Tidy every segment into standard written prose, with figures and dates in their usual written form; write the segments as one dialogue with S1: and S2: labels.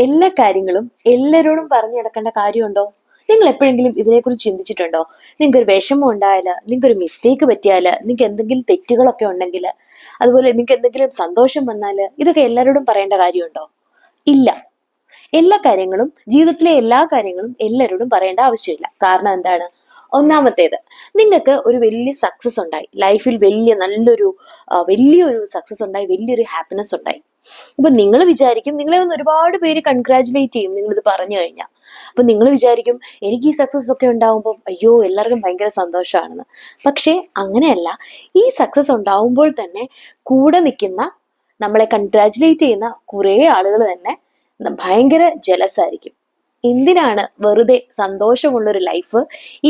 S1: എല്ലാ കാര്യങ്ങളും എല്ലാരോടും പറഞ്ഞു നടക്കേണ്ട കാര്യമുണ്ടോ? നിങ്ങൾ എപ്പോഴെങ്കിലും ഇതിനെക്കുറിച്ച് ചിന്തിച്ചിട്ടുണ്ടോ? നിങ്ങൾക്ക് ഒരു വിഷമം ഉണ്ടായാല്, നിങ്ങൾക്ക് ഒരു മിസ്റ്റേക്ക് പറ്റിയാല്, നിങ്ങൾക്ക് എന്തെങ്കിലും തെറ്റുകളൊക്കെ ഉണ്ടെങ്കിൽ, അതുപോലെ നിങ്ങൾക്ക് എന്തെങ്കിലും സന്തോഷം വന്നാല്, ഇതൊക്കെ എല്ലാരോടും പറയേണ്ട കാര്യമുണ്ടോ? ഇല്ല. എല്ലാ കാര്യങ്ങളും, ജീവിതത്തിലെ എല്ലാ കാര്യങ്ങളും എല്ലാരോടും പറയേണ്ട ആവശ്യമില്ല. കാരണം എന്താണ്? ഒന്നാമത്തേത്, നിങ്ങൾക്ക് ഒരു വലിയ സക്സസ് ഉണ്ടായി ലൈഫിൽ, വലിയൊരു സക്സസ് ഉണ്ടായി, വലിയൊരു ഹാപ്പിനെസ് ഉണ്ടായി. അപ്പൊ നിങ്ങൾ വിചാരിക്കും, നിങ്ങളെ ഒന്ന് ഒരുപാട് പേര് കൺഗ്രാചുലേറ്റ് ചെയ്യും നിങ്ങൾ ഇത് പറഞ്ഞു കഴിഞ്ഞാൽ. അപ്പൊ നിങ്ങൾ വിചാരിക്കും, എനിക്ക് ഈ സക്സസ് ഒക്കെ ഉണ്ടാവുമ്പോൾ അയ്യോ എല്ലാവർക്കും ഭയങ്കര സന്തോഷമാണെന്ന്. പക്ഷേ അങ്ങനെയല്ല. ഈ സക്സസ് ഉണ്ടാവുമ്പോൾ തന്നെ കൂടെ നിൽക്കുന്ന, നമ്മളെ കൺഗ്രാചുലേറ്റ് ചെയ്യുന്ന കുറേ ആളുകൾ തന്നെ ഭയങ്കര ജലസ് ആയിരിക്കും. എന്തിനാണ് വെറുതെ സന്തോഷമുള്ളൊരു ലൈഫ്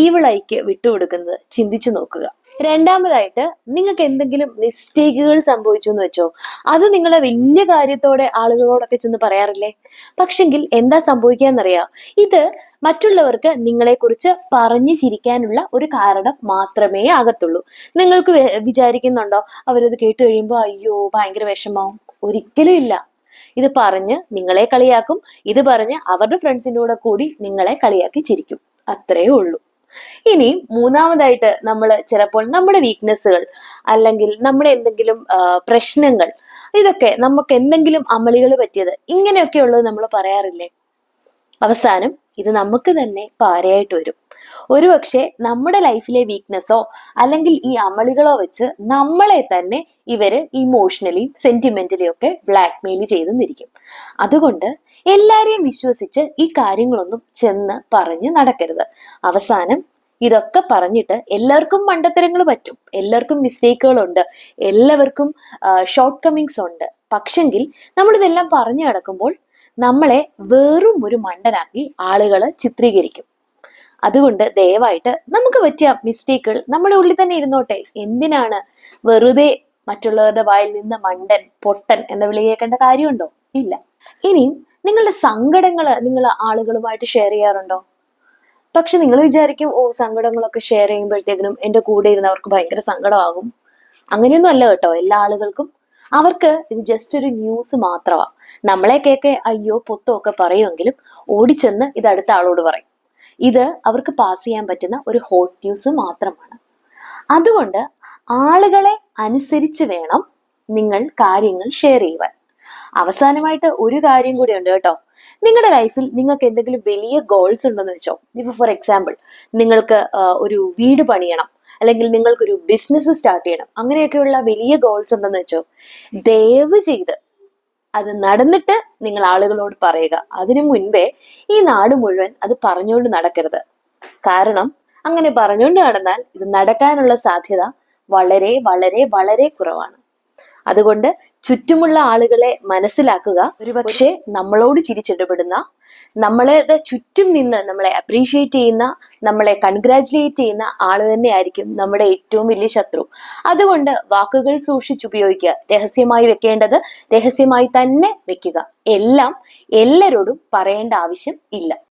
S1: ഈവിളായിക്ക് വിട്ടുകൊടുക്കുന്നത്? ചിന്തിച്ചു നോക്കുക. രണ്ടാമതായിട്ട്, നിങ്ങൾക്ക് എന്തെങ്കിലും മിസ്റ്റേക്കുകൾ സംഭവിച്ചു എന്ന് വെച്ചോ, അത് നിങ്ങളെ വലിയ കാര്യത്തോടെ ആളുകളോടൊക്കെ ചെന്ന് പറയാറില്ലേ? പക്ഷെങ്കിൽ എന്താ സംഭവിക്കാന്നറിയാം? ഇത് മറ്റുള്ളവർക്ക് നിങ്ങളെ കുറിച്ച് പറഞ്ഞു ചിരിക്കാനുള്ള ഒരു കാരണം മാത്രമേ ആകത്തുള്ളൂ. നിങ്ങൾക്ക് വിചാരിക്കുന്നുണ്ടോ അവരത് കേട്ട് കഴിയുമ്പോ അയ്യോ ഭയങ്കര വിഷമാവും? ഒരിക്കലും ഇല്ല. ഇത് പറഞ്ഞ് നിങ്ങളെ കളിയാക്കും, ഇത് പറഞ്ഞ് അവരുടെ ഫ്രണ്ട്സിൻ്റെ കൂടെ കൂടി നിങ്ങളെ കളിയാക്കി ചിരിക്കും. അത്രേ ഉള്ളൂ. ഇനി മൂന്നാമതായിട്ട്, നമ്മൾ ചിലപ്പോൾ നമ്മുടെ വീക്ക്നെസ്സുകൾ അല്ലെങ്കിൽ നമ്മുടെ എന്തെങ്കിലും പ്രശ്നങ്ങൾ, ഇതൊക്കെ നമുക്ക് എന്തെങ്കിലും അമളികൾ പറ്റിയത്, ഇങ്ങനെയൊക്കെയുള്ളത് നമ്മൾ പറയാറില്ലേ? അവസാനം ഇത് നമുക്ക് തന്നെ പാരയായിട്ട് വരും. ഒരുപക്ഷെ നമ്മുടെ ലൈഫിലെ വീക്ക്നെസ്സോ അല്ലെങ്കിൽ ഈ അമളികളോ വെച്ച് നമ്മളെ തന്നെ ഇവര് ഇമോഷണലി സെന്റിമെന്റലി ഒക്കെ ബ്ലാക്ക്മെയിൽ ചെയ്തെന്നിരിക്കും. അതുകൊണ്ട് എല്ലാരെയും വിശ്വസിച്ച് ഈ കാര്യങ്ങളൊന്നും ചെന്ന് പറഞ്ഞ് നടക്കരുത്. അവസാനം ഇതൊക്കെ പറഞ്ഞിട്ട്, എല്ലാവർക്കും മണ്ടത്തരങ്ങൾ പറ്റും, എല്ലാവർക്കും മിസ്റ്റേക്കുകളുണ്ട്, എല്ലാവർക്കും ഷോർട്ട് കമ്മിങ്സ് ഉണ്ട്. പക്ഷെങ്കിൽ നമ്മളിതെല്ലാം പറഞ്ഞു നടക്കുമ്പോൾ നമ്മളെ വെറും ഒരു മണ്ടനാക്കി ആളുകൾ ചിത്രീകരിക്കും. അതുകൊണ്ട് ദയവായിട്ട് നമുക്ക് പറ്റിയ മിസ്റ്റേക്കുകൾ നമ്മുടെ ഉള്ളിൽ തന്നെ ഇരുന്നോട്ടെ. എന്തിനാണ് വെറുതെ മറ്റുള്ളവരുടെ വായിൽ നിന്ന് മണ്ടൻ, പൊട്ടൻ എന്ന വിളി കേൾക്കേണ്ട കാര്യമുണ്ടോ? ഇല്ല. ഇനിയും നിങ്ങളുടെ സങ്കടങ്ങൾ നിങ്ങൾ ആളുകളുമായിട്ട് ഷെയർ ചെയ്യാറുണ്ടോ? പക്ഷെ നിങ്ങൾ വിചാരിക്കും, ഓ സങ്കടങ്ങളൊക്കെ ഷെയർ ചെയ്യുമ്പോഴത്തേക്കിനും എൻ്റെ കൂടെ ഇരുന്നവർക്ക് ഭയങ്കര സങ്കടമാകും. അങ്ങനെയൊന്നും അല്ല കേട്ടോ. എല്ലാ ആളുകൾക്കും അവർക്ക് ഇത് ജസ്റ്റ് ഒരു ന്യൂസ് മാത്രമാണ്. നമ്മളെ കേൾക്കെ അയ്യോ പൊത്തമൊക്കെ പറയുമെങ്കിലും ഓടിച്ചെന്ന് ഇത് അടുത്ത ആളോട് പറയും. ഇത് അവർക്ക് പാസ് ചെയ്യാൻ പറ്റുന്ന ഒരു ഹോട്ട് ന്യൂസ് മാത്രമാണ്. അതുകൊണ്ട് ആളുകളെ അനുസരിച്ച് വേണം നിങ്ങൾ കാര്യങ്ങൾ ഷെയർ ചെയ്യുവാൻ. അവസാനമായിട്ട് ഒരു കാര്യം കൂടി ഉണ്ട് കേട്ടോ. നിങ്ങളുടെ ലൈഫിൽ നിങ്ങൾക്ക് എന്തെങ്കിലും വലിയ ഗോൾസ് ഉണ്ടെന്ന് വെച്ചോ. ഇപ്പൊ ഫോർ എക്സാമ്പിൾ, നിങ്ങൾക്ക് ഒരു വീട് പണിയണം, അല്ലെങ്കിൽ നിങ്ങൾക്കൊരു ബിസിനസ് സ്റ്റാർട്ട് ചെയ്യണം, അങ്ങനെയൊക്കെയുള്ള വലിയ ഗോൾസ് ഉണ്ടെന്ന് വെച്ചോ. ദയവ് ചെയ്ത് അത് നടന്നിട്ട് നിങ്ങൾ ആളുകളോട് പറയുക. അതിനു മുൻപേ ഈ നാട് മുഴുവൻ അത് പറഞ്ഞുകൊണ്ട് നടക്കരുത്. കാരണം അങ്ങനെ പറഞ്ഞുകൊണ്ട് നടന്നാൽ ഇത് നടക്കാനുള്ള സാധ്യത വളരെ വളരെ വളരെ കുറവാണ്. അതുകൊണ്ട് ചുറ്റുമുള്ള ആളുകളെ മനസ്സിലാക്കുക. ഒരുപക്ഷെ നമ്മളോട് ചിരിച്ചിടപെടുന്ന, നമ്മളുടെ ചുറ്റും നിന്ന് നമ്മളെ അപ്രീഷിയേറ്റ് ചെയ്യുന്ന, നമ്മളെ കൺഗ്രാജുലേറ്റ് ചെയ്യുന്ന ആള് തന്നെയായിരിക്കും നമ്മുടെ ഏറ്റവും വലിയ ശത്രു. അതുകൊണ്ട് വാക്കുകൾ സൂക്ഷിച്ചുപയോഗിക്കുക. രഹസ്യമായി വെക്കേണ്ടത് രഹസ്യമായി തന്നെ വെക്കുക. എല്ലാം എല്ലാരോടും പറയേണ്ട ആവശ്യം ഇല്ല.